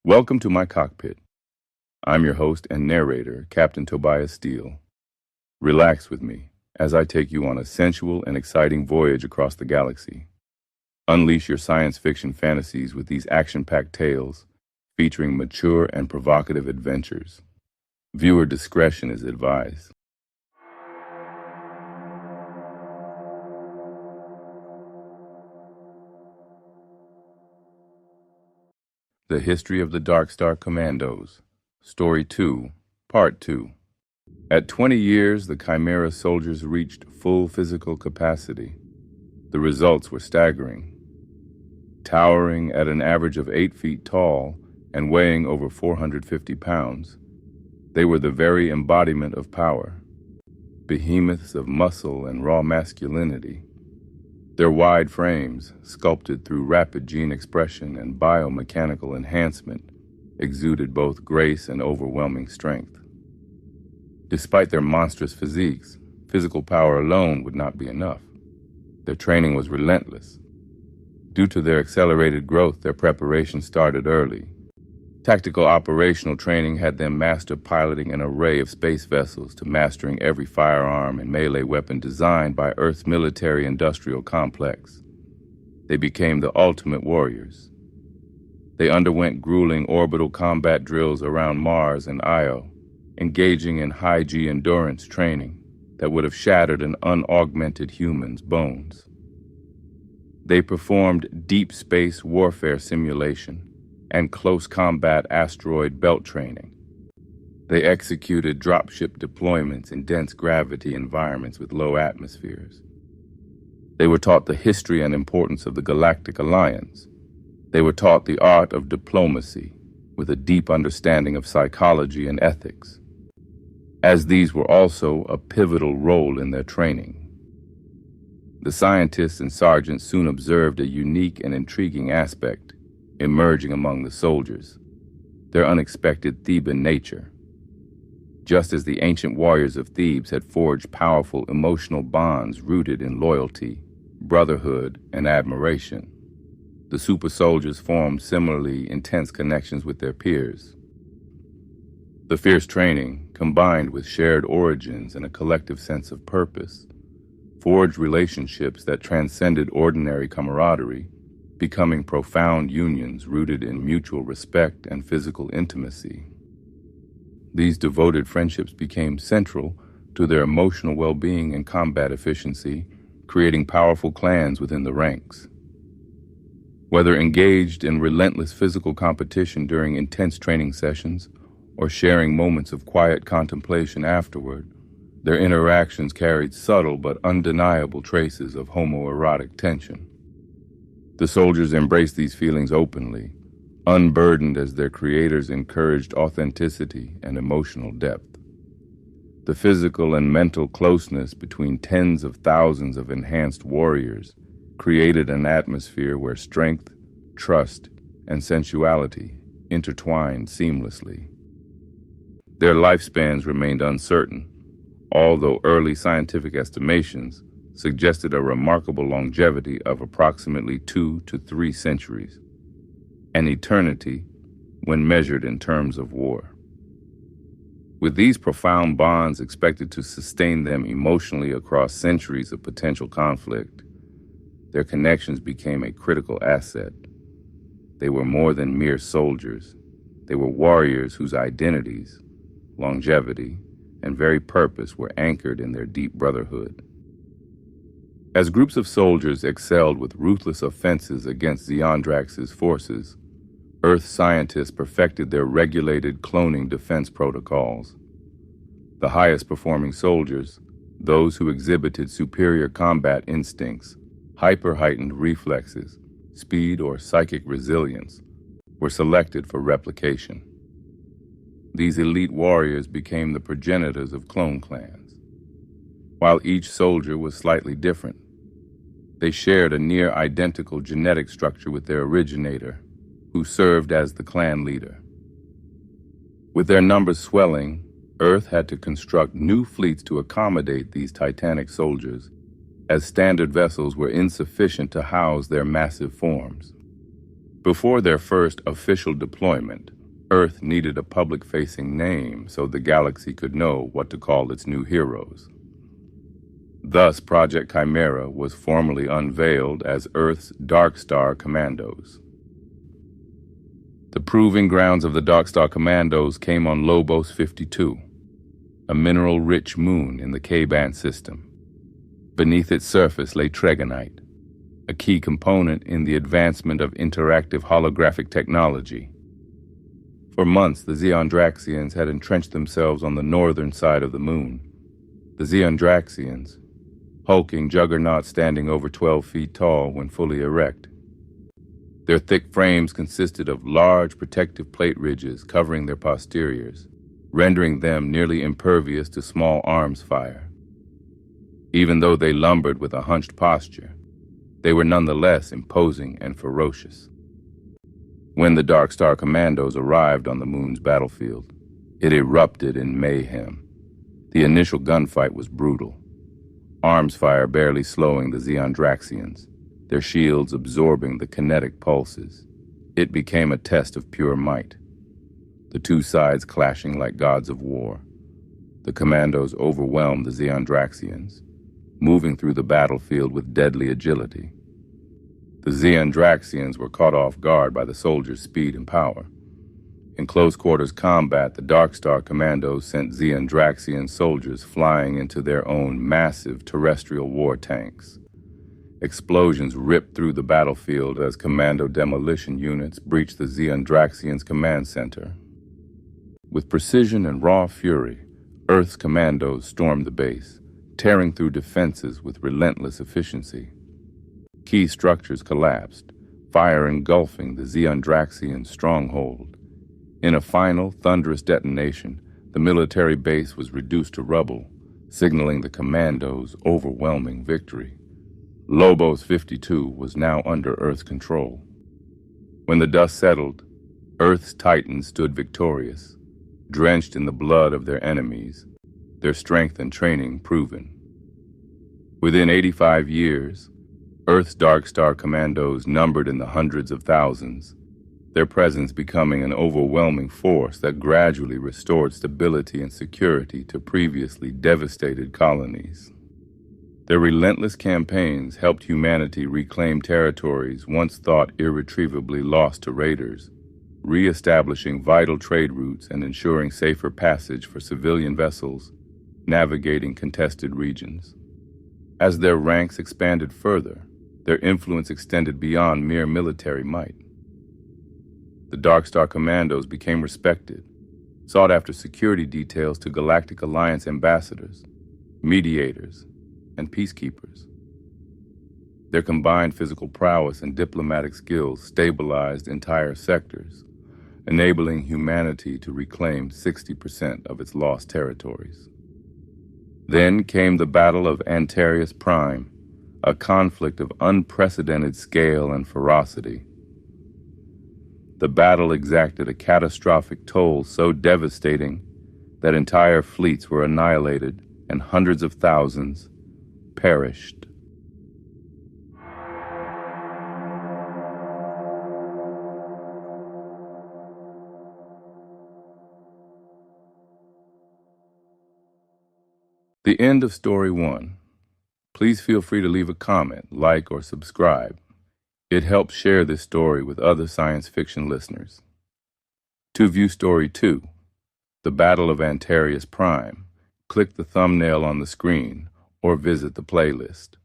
Welcome to my cockpit. I'm your host and narrator, Captain Tobias Steele. Relax with me as I take you on a sensual and exciting voyage across the galaxy. Unleash your science fiction fantasies with these action-packed tales featuring mature and provocative adventures. Viewer discretion is advised. The History of the Darkstar Commandos, Story 2, Part 2. At 20 years, the Chimera soldiers reached full physical capacity. The results were staggering. Towering at an average of 8 feet tall and weighing over 450 pounds, they were the very embodiment of power, behemoths of muscle and raw masculinity. Their wide frames, sculpted through rapid gene expression and biomechanical enhancement, exuded both grace and overwhelming strength. Despite their monstrous physiques, physical power alone would not be enough. Their training was relentless. Due to their accelerated growth, their preparation started early. Tactical operational training had them master piloting an array of space vessels to mastering every firearm and melee weapon designed by Earth's military-industrial complex. They became the ultimate warriors. They underwent grueling orbital combat drills around Mars and Io, engaging in high-G endurance training that would have shattered an unaugmented human's bones. They performed deep space warfare simulation and close combat asteroid belt training. They executed dropship deployments in dense gravity environments with low atmospheres. They were taught the history and importance of the Galactic Alliance. They were taught the art of diplomacy with a deep understanding of psychology and ethics, as these were also a pivotal role in their training. The scientists and sergeants soon observed a unique and intriguing aspect emerging among the soldiers: their unexpected Theban nature. Just as the ancient warriors of Thebes had forged powerful emotional bonds rooted in loyalty, brotherhood, and admiration, the super soldiers formed similarly intense connections with their peers. The fierce training, combined with shared origins and a collective sense of purpose, forged relationships that transcended ordinary camaraderie, becoming profound unions rooted in mutual respect and physical intimacy. These devoted friendships became central to their emotional well-being and combat efficiency, creating powerful clans within the ranks. Whether engaged in relentless physical competition during intense training sessions or sharing moments of quiet contemplation afterward, their interactions carried subtle but undeniable traces of homoerotic tension. The soldiers embraced these feelings openly, unburdened as their creators encouraged authenticity and emotional depth. The physical and mental closeness between tens of thousands of enhanced warriors created an atmosphere where strength, trust, and sensuality intertwined seamlessly. Their lifespans remained uncertain, although early scientific estimations suggested a remarkable longevity of approximately 2 to 3 centuries, an eternity when measured in terms of war. With these profound bonds expected to sustain them emotionally across centuries of potential conflict, their connections became a critical asset. They were more than mere soldiers. They were warriors whose identities, longevity, and very purpose were anchored in their deep brotherhood. As groups of soldiers excelled with ruthless offenses against Xeondrax's forces, Earth scientists perfected their regulated cloning defense protocols. The highest performing soldiers, those who exhibited superior combat instincts, hyper-heightened reflexes, speed, or psychic resilience, were selected for replication. These elite warriors became the progenitors of clone clans. While each soldier was slightly different, they shared a near-identical genetic structure with their originator, who served as the clan leader. With their numbers swelling, Earth had to construct new fleets to accommodate these titanic soldiers, as standard vessels were insufficient to house their massive forms. Before their first official deployment, Earth needed a public-facing name so the galaxy could know what to call its new heroes. Thus, Project Chimera was formally unveiled as Earth's Darkstar Commandos. The proving grounds of the Darkstar Commandos came on Lobos 52, a mineral-rich moon in the K-band system. Beneath its surface lay Tregonite, a key component in the advancement of interactive holographic technology. For months, the Xeondraxians had entrenched themselves on the northern side of the moon. The Xeondraxians, hulking juggernauts standing over 12 feet tall when fully erect. Their thick frames consisted of large protective plate ridges covering their posteriors, rendering them nearly impervious to small arms fire. Even though they lumbered with a hunched posture, they were nonetheless imposing and ferocious. When the Darkstar Commandos arrived on the moon's battlefield, it erupted in mayhem. The initial gunfight was brutal, arms fire barely slowing the Xeondraxians, their shields absorbing the kinetic pulses. It became a test of pure might, the two sides clashing like gods of war. The Commandos overwhelmed the Xeondraxians, moving through the battlefield with deadly agility. The Xeondraxians were caught off guard by the soldiers' speed and power. In close-quarters combat, the Darkstar Commandos sent Xeondraxian soldiers flying into their own massive terrestrial war tanks. Explosions ripped through the battlefield as commando demolition units breached the Xeondraxians' command center. With precision and raw fury, Earth's commandos stormed the base, tearing through defenses with relentless efficiency. Key structures collapsed, fire engulfing the Xeondraxian stronghold. In a final, thunderous detonation, the military base was reduced to rubble, signaling the commandos' overwhelming victory. Lobos 52 was now under Earth's control. When the dust settled, Earth's titans stood victorious, drenched in the blood of their enemies, their strength and training proven. Within 85 years, Earth's Darkstar Commandos numbered in the hundreds of thousands, their presence becoming an overwhelming force that gradually restored stability and security to previously devastated colonies. Their relentless campaigns helped humanity reclaim territories once thought irretrievably lost to raiders, re-establishing vital trade routes and ensuring safer passage for civilian vessels navigating contested regions. As their ranks expanded further, their influence extended beyond mere military might. The Darkstar Commandos became respected, sought after security details to Galactic Alliance ambassadors, mediators, and peacekeepers. Their combined physical prowess and diplomatic skills stabilized entire sectors, enabling humanity to reclaim 60% of its lost territories. Then came the Battle of Antareous Prime, a conflict of unprecedented scale and ferocity. The battle exacted a catastrophic toll so devastating that entire fleets were annihilated and hundreds of thousands perished. The end of Story 1. Please feel free to leave a comment, like, or subscribe. It helps share this story with other science fiction listeners. To view Story 2, The Battle of Antareous Prime, click the thumbnail on the screen or visit the playlist.